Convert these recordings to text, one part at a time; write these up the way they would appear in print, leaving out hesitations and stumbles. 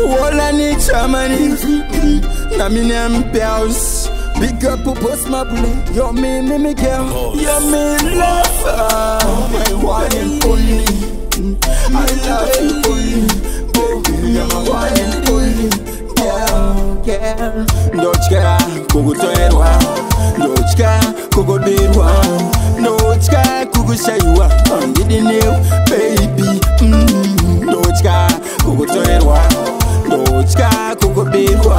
All I need Germany. Na me name Bells. Big up Post Mabhule. You're me girl. You're me lover. My one and only. I love you only. Baby, you're my one and only. Girl. Dochka, Kugu Toerwa. Dochka, Kugu Dirwa. Dochka, Kugu Shaywa. I'm getting you, baby. Dochka, Kugu Toerwa. Dochka, Kugu Dirwa.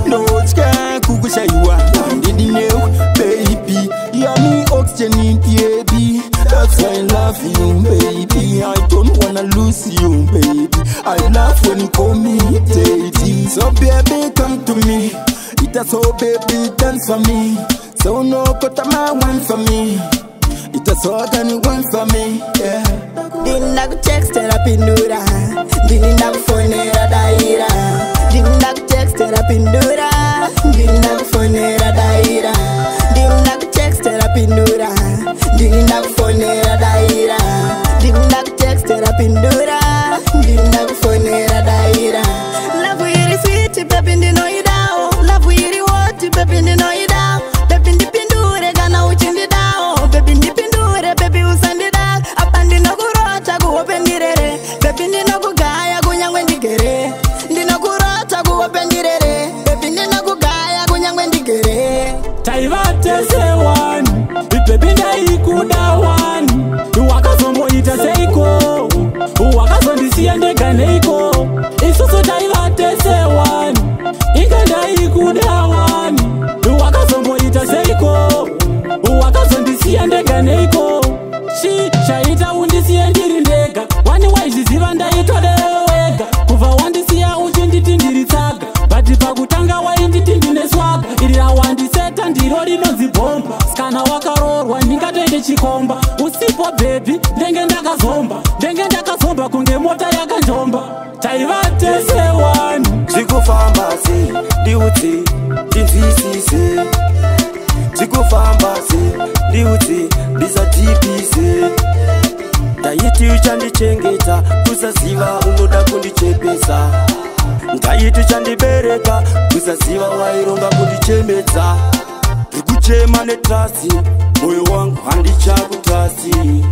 Dochka, Kugu Shaywa. I'm getting you, baby. You're me oxygen, baby. That's why I love you, baby. I don't wanna lose you, baby. I love when you call me daddy. So baby, come to me. It's so baby, dance for me. So no, got my one for me. It's so can one for me, yeah. Didn't have text therapy nura. Didn't have phone daira. Didn't have text therapy nura. Didn't have phone daira. Didn't have text therapy nura. Didn't have phone daira. Didn't have text therapy nura. Didn't have phone daira. Love really sweet, baby, you know you down. Love really what, baby, you know you down. Baby, the pindure gana uchindi down. Baby, the pindure, baby, usandi down. Apandi no kurota go open direre. Baby, no go gaya go nyangwe ndigere. Ndino kurota go open direre. Baby, no go gaya go nyangwe ndigere. Taivate se one, baby ndai kuda one. Uwakazombo ita seiko, uwakazondi siende ganeiko. Isusu taivate se one, ikandai kuda one. Uwakazombo ita seiko, uwakazondi siende ganeiko. Shi shaita undi siendiri ndega, wani waiziziva ndaitodewega. Kuva wandisiya uchinditindirisaga, bati pakutanga wainditindine swaga. Irira wandiseta ndiro rinozibomba, skana wakarorwa ndingatoende chikomba. Usipo baby, ndenge ndakazomba kunge mota yakanjomba. Taivate se one, Zikufamba se, ndiuti, tinzisise. Zikufamba se, ndiuti, ndisatipise. Ndaiti uchandichengeta, kusaziva unoda kundichepesa. Ndaiti uchandibereka, kusaziva waironga kundichemedza. Ndikuchema netrasi, moyo wangu handichakutasi.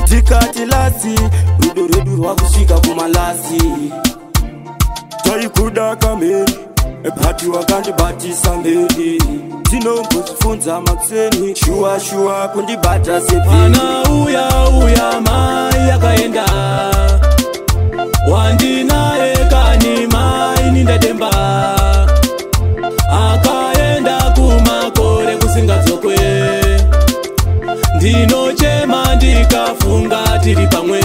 Ndikati lasi, rudo redu rwakusvika kumalasi. Taikuda kameri, ebhati wakandibatisa mberi. Dzinombozifunza makuseni, shuwa kundibata sepi. Ana uya mai yakaenda, wandinaye kani mai nindademba. Akaenda kumakore kusingadzokwe, ndinochema ndikafunga tiri pamwe.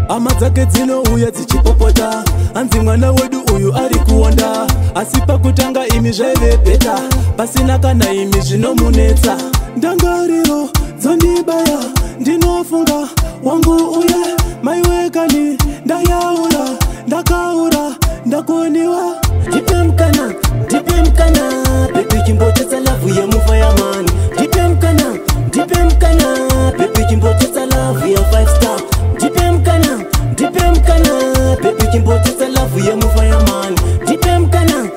Hama dzake dzinouya dzichipopota, hanzi mwana wedu uyu ari kuonda. Asi pakutanga imi zvaive bheta, pasina kana imi zvinomunetsa. Ndangariro dzondibaya, ndinofunga wangu uye. Maiwekani ndayaura, ndakaura, ndakoniwa. Dipemkana, baby chimbotesa love ya mufireman. Dipemkana, baby chimbotesa love ya 5 star. Dipemkana, baby chimbotesa love ya mufireman. Dipemkana,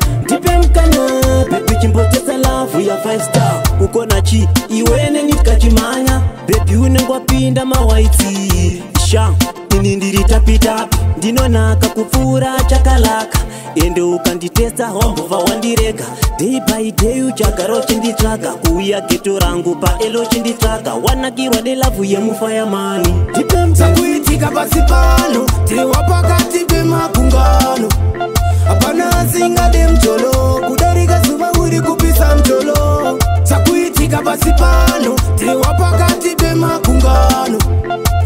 baby chimbotesa love ya 5 star. Ukona chi, iwene nitkachimanya. Baby unengwapinda mawaiti. Sha, inindiritapita, ndinonaka kupfura chakalaka. Ende ukanditesa hombova wandirega. Day by day uchagara uchinditsvaga. Kuuya geto rangu paelo uchinditsvaga. Wanakirwa nelavu yemufireman. Sakuitika pasi pano, tewa pakati pemakungano. Hapana asingade mcholo, kudarika zuva uri kupisa mcholo. Sakuitika pasi pano, tewa pakati pemakungano.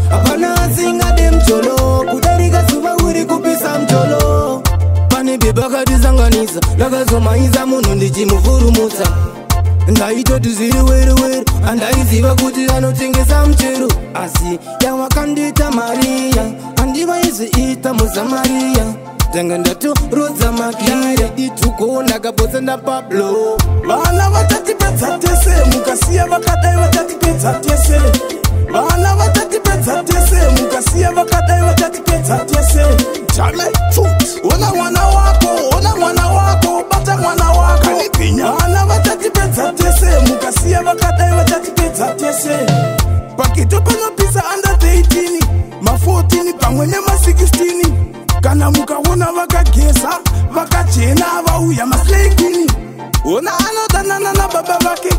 Hapana asingade mcholo, kudarika zuva uri kupisa mcholo. Pani beba kadizanganisa, lakazomaiza muno ndichimufurumutsa. Ndaitoti zviri weru, andaiziva kuti anotengesa mchero. Asi yawakandita Maria, andivaiziita muZamaria. Tanga ndatorodza makira, ditukuona kabotsa na Pablo. Vana vatatipedza tese, mukasiya vakadai vatatipedza tese. Vana vatatipedza tese, mukasiya vakadai vatatipedza tese. Kame foot. Ona mwana wako, bata mwana wako. Wana watatipeza tese, mukasia wakadai watatipeza tese. Pakito pano pisa under 18, ma 14 pamwenye ma 16. Kana mukaona wakagesa, wakachena wauya maslekini. Ona anodanana na baba wake,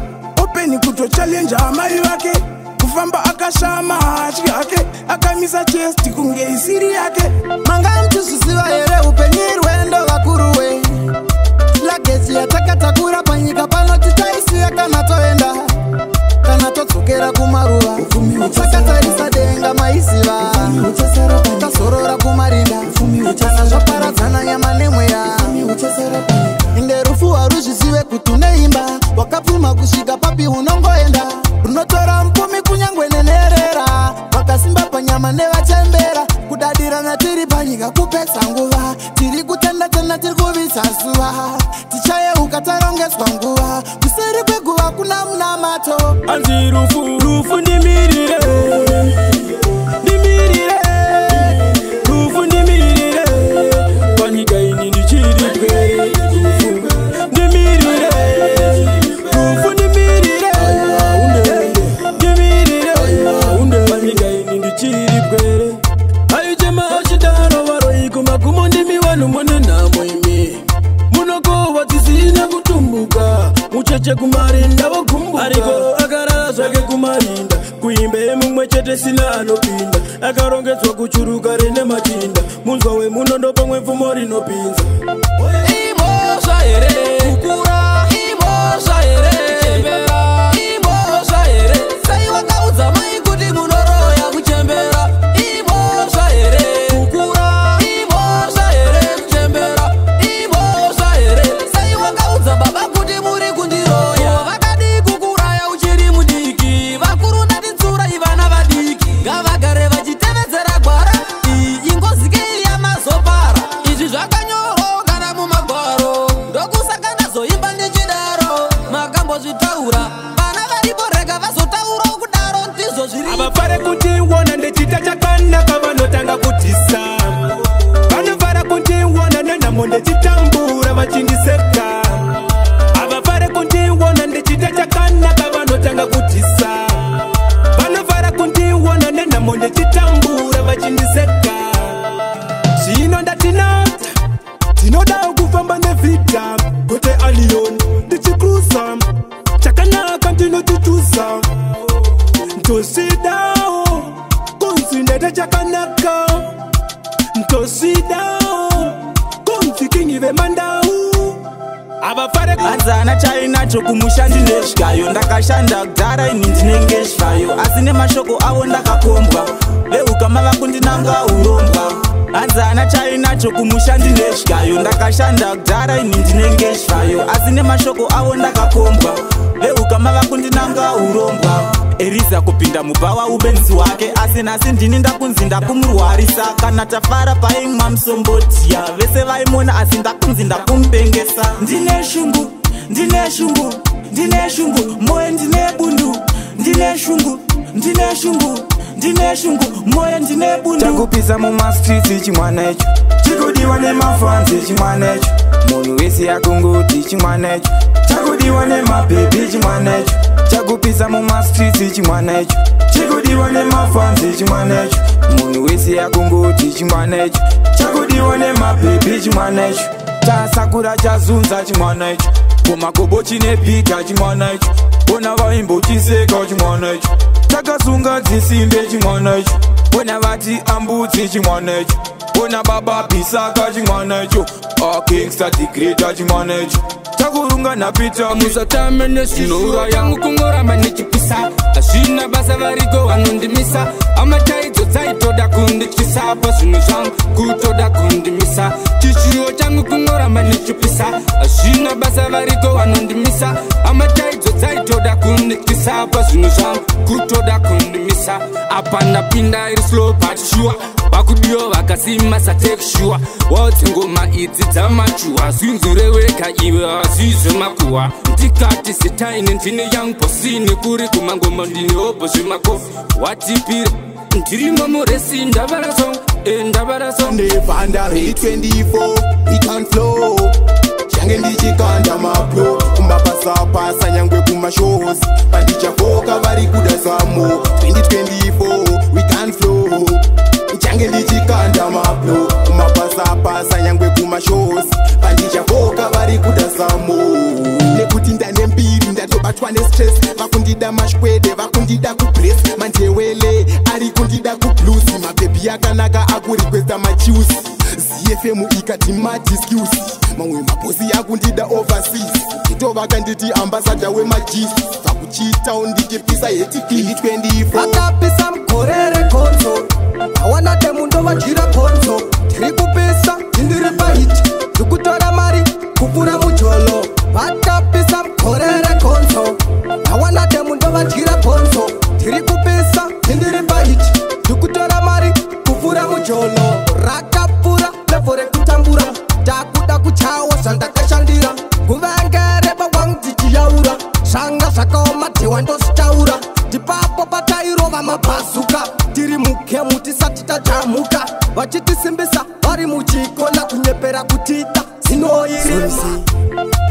openi kuto challenge amai wake. Kufamba akashama hachi yake, akamisa chesti kunge isiri yake. Manga mtu susiwa ere upenyirwe ndo wakuruwe. Lagezi ya takatakura panyika pano titaisi ya kanatoenda. Kanatotsukera kumaruwa, takatarisa denga maisiva. Tasorora kumarinda, kanazvaparadzana yamanemweya. Inderufu warushisiwe kutuneimba, wakapfuma kusvika papi unongoenda. Runotora mpumi kunyangwe nenerera, wakasimba panyama nevachembera. Kudadirana tiri panyika kupesa nguva, tiri kutenda tena tiri kuvisa suva. Tichaye ukatarongeswa nguva, kuseri kweguva kuna mnamato. Anzi rufu nimirire, rufu nimirire. Panyika ini ndichiri kwere, nimirire, rufu nimirire. Panyika ini ndichiri kwere. Ayujema ashidano waro ikuma kumondimi wanu mwene na moimi. Munoko watisina kutumbuka, mucheche kumarinda wakumbuka. Ariko akara swage kumarinda, kuimbe mumwechete sina anopinda. Akarongezwa kuchuruka rene machinda, munzwa we munondo pamwe mfumori no pinza. Imo shaere, kukura, imo shaere, chembera, imo shaere. Sai wakauza mai kuti munoro ya kuchembera. Imo shaere, kukura, imo shaere, chembera, imo shaere. Sai wakauza baba kuti muri kundiroya. Vakadi kukura ya uchiri mudiki, vakuru nati tsura ivana vadiki. Gavagare vachitevedzera gwara, ingozi kei yamazopara. Izvi zvakanyorwa kana mumagwaro, ndokusaka ndazoimba nechidaro. Makambozvitaura, vana varipo rega vazotaura kudaro ndizvo zviri. Avafare kuti wona ndechita chakanaka vanotanga kutisa. Vanofara kuti wona nenhamo ndechitambura vachindiseka. Avafare kuti wona ndechita chakanaka vanotanga kutisa. Vanofara kuti wona nenhamo ndechitambura vachindiseka. Zvino ndatinata, tinoda kufamba nevhidha. Kote alion, ndichikruza, chakanaka ndinotituza. Ntosidao, konzi ndete chakanaka. Ntosidao, konzi kingi ve mandau. Abafare Anzana chainacho kumusha ndinesvikayo. Ndakashanda kudhara ini ndinengezvayo. Asi nemashoko avo ndakakombwa, veukama vakundinanga uromba. Anzana chainacho kumusha ndinesvikayo. Ndakashanda kudhara ini ndinengezvayo. Asi nemashoko avo ndakakombwa, veukama vakundinanga uromba. Eriza kupinda mubawa ubenzi wake, asi nasi ndini ndakunzi ndakumurwarisa. Kana tafara paimwa msombotia, vese vaimona asi ndakunzi ndakumpengesa. Ndine shungu, ndine shungu, ndine shungu, moyo ndine bundu. Ndine shungu, ndine shungu, ndine shungu, moyo ndine bundu. Chakupisa muma streets chimwana icho, chikudiwa nemafansi chimwana icho. Munhu wese yakungoti chimwana icho, chakudiwa nemababy chimwana icho. Chakupisa muma streets chimwana icho, chikudiwa nemafansi chimwana icho. Munhu wese yakungoti chimwana icho, chakudiwa nemababy chimwana icho. Chasakura chazunza chimwana icho, kumakobo chinepika chimwana icho. Bona vaimbotiseka chimwana icho, chakasunga dzisimbe chimwana icho. Bona vati ambudzi chimwana icho, bona baba pisaka chimwana icho. Gangsta the great chimwana icho, chakurunga napita musatame nesvinura yangu kungoramba nechipisa. Hazvina basa variko vanondimisa, amataidzo dzaitoda kundityisa. Pazvinhu zvangu kutoda kundimisa, chichiyo changu kungoramba nechipisa. Hazvina basa variko vanondimisa, amataidzo dzaitoda kundityisa. Pazvinhu zvangu kutoda kundimisa. Apa ndapinda iri slow but sure, vakudiyo vakasima satake sure. Woti ngoma idzi dzamachuwa, zvinzureweka iwe hazvizve makuhwa. Ndikati sitaine ndine yangu posini, kuri kumangoma ndine obo zvemakofi. Watipire ndirimo muresi ndavara song, Nevanda Riddim2 we can flow change ndichikanda mablo kumapasa nyangwe kumashows pandichafoka vari kuda samo 2024 we can flow change ndichikanda mablo kumapasa nyangwe kumashows pandichafoka vari kuda samo nekuti ndane mbiri ndatobatwa nestress vakundida mashwede vakundida kupress manjewele ari kundida kublusi mabhebi akanaka akurikwesta machusi zfm ikati madiscusi mamwe mabosi akundida overseas ito vakanditi ambasada wemajis vakuchitawo ndichipisa yeti2024 akapisa mkorere konzo awana temundo vajira konzo tiri kupisa tindiri pahiti tikutora mari kupura mujolo vakapisa mkorere konzo awana temundo vajira konzo tiri kupisa tindiri pahiti tikutora mari kupura mujolo rakapura levore kutambura takuda kuchawa zvandakashandira kuvangereva wangu tichiyaura zvanga zvakaoma tewa ndositaura tipapo patairova mabhazuka tiri mukemu tisati tajamuka vachitisimbisa vari muchikona kunyepera kutita zinoirisi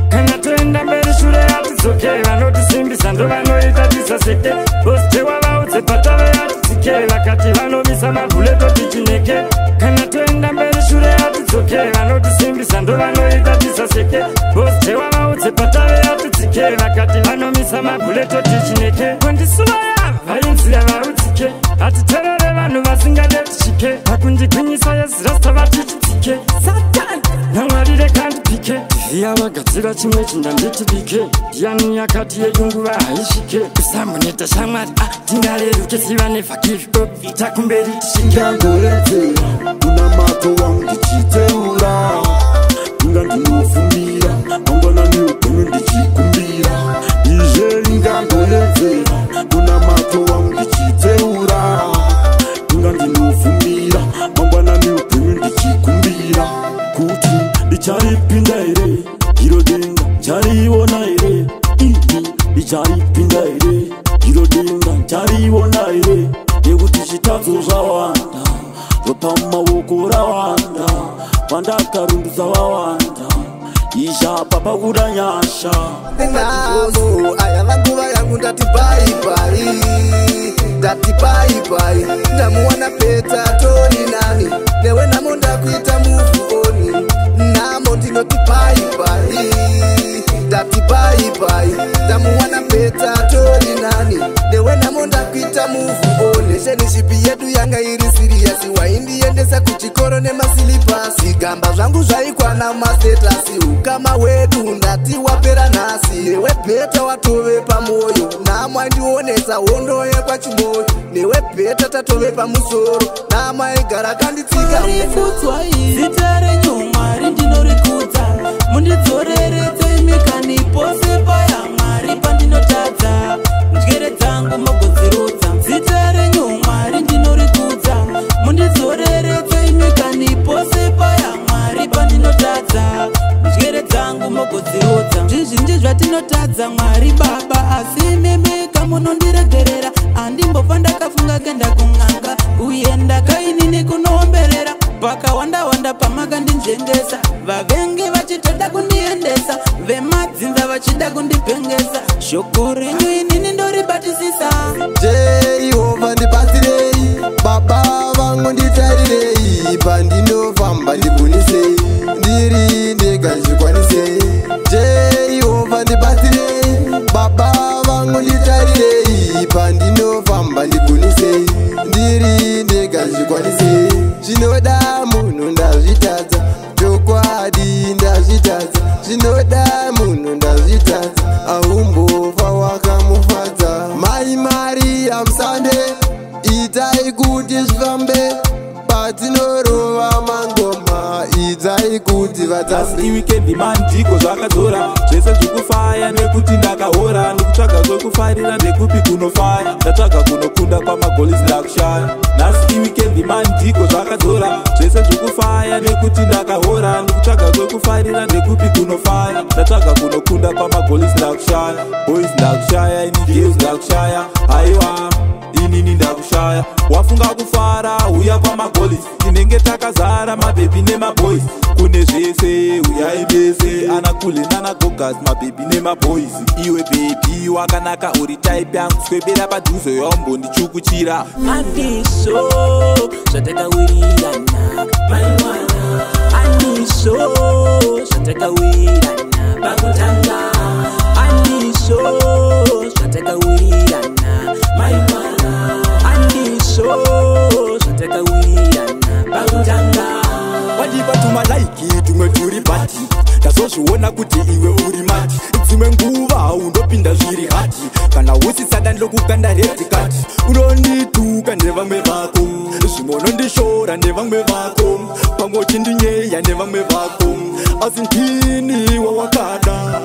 kana toenda mberi shure hatizoke vanotisimbisa ndo vanoita tisaseke bositewa vaudze patave hatitsike vakati vanomisa mabhule totichineke kana toenda mberi shure hatidzoke vanotisimbisa ndo vanoita tisaseke bositewa vaudze patave hatitsike vakati vanomisa mabhule totichineke kondisuvaya vainzira varudzike hatiterere vanhu vasingade tichike vakundigwinyisa yezirasta vatichitsike satani namwarire kandipike iya vagadzira chimwe chindanditibike ndiani yakati yeyunguva haisvike kusamoneta shamwari tingareruke siva nevhakiriko takumberi tichikangoredzera kuna mato wangu ndichiteura inga ndinofumira mangwana neupenyu ndichikumbira izve ingangoredzera kuna mato wangu ndichiteura inga ndinofumira mangwana neupenyu ndichikumbira kuti ndicharipinda here iro denga chariona here ini ndicharipinda here iro denga chariona here nekuti chitadzo zvawanda zvopamavoko rawanda pandakarumbisa vawanda izhapa pakuda nyasha namo aya maguva yangu ndati baibai ndati baibai ndamuwana peta tori nani newe namo ndakuita muvoni namo ndinoti baibai ndati baibai ndamuwana peta tori nani newe namo ndakuita muvoni shenishipi yedu yanga iri siriyasi waindiendesa kuchikoro nemasilipasi gamba zvangu zvaikwana masetasi ukama wedu ndati wapera nhasi newe bheta watove pamoyo namwaindionesa hondo yekwachimoyo newe bheta tatove pamusoro namaigara kanditsika zita renyu mwari ndinorikudza mundidzoreredzei mikani pose paya mwari pandinotadza njere dzangu mogodzirudza zita renyu mwari ndinorikudza mundidzoreredzei mikani pose paya mwari pandinotadza njere dzangu mogodzirudza zvizhinji zvatinotadza mwari baba asi mimika munondiregerera andimbofa ndakafunga kenda kun'anga uye ndakainini kunoomberera pakawanda pamakandinzvengesa vavengi vachitoda kundiendesa vemadzinza vachida kundipengesa shoko renyu inini ndoribatisisa Jehova ndibatsirei baba vangu nditarirei pandinofamba ndibunisei ndiri ndega ndizvikwanisei Jehova ndibatsirei baba vangu nditarirei pandinofamba ndibunisei ndiri ndega ndizvikwanisei zvinoda munhu ndazvitadza chokwadi ndazvitadza zvinoda munhu ndazvitadza aumbofa wakamufadza mai Maria musande itai kuti zvifambe patinorova mangoma idzai havadai kuti asi vatambi. weekend mandiko zvakadzora zvese zvikufaya nekuti ndakahora ndikutsvaga kwekufarira ndekupi kunofaya ndatsvaga kunokunda kwamagolisi ndakushaya nhasi weekend mandiko zvakadzora zvese zvikufaya nekuti ndakahora ndikutsvaga kwekufarira ndekupi kunofaya ndatsvaga kunokunda kwamagolisi ndakushaya boys ndakushaya ini girls ndakushaya haiwa inini ndakushaya wafunga kufara uya kwamagolisi tinenge takazara mabhebi nemaboys kune zvese uyai bese ana kule nana gogas mabhebi nemaboys iwe bhebi wakanaka uri type yangu swebera padhuzo yaumbondichukuchira Aniso zvatakawirana maimwana Aniso zvatakawirana pakutanga Aniso zvatakawirana maimwana Aniso zvatakawirana pakutanga Wadipa tumalaiki tumwe turi bati ndazozviona kuti iwe uri mati dzimwe nguva undopinda zviri hati kana usisada ndokukanda redhikati unondituka nevamwe vako zvimwe unondishora nevamwe vako pamwe uchindinyeya nevamwe vako asi ndini wawakada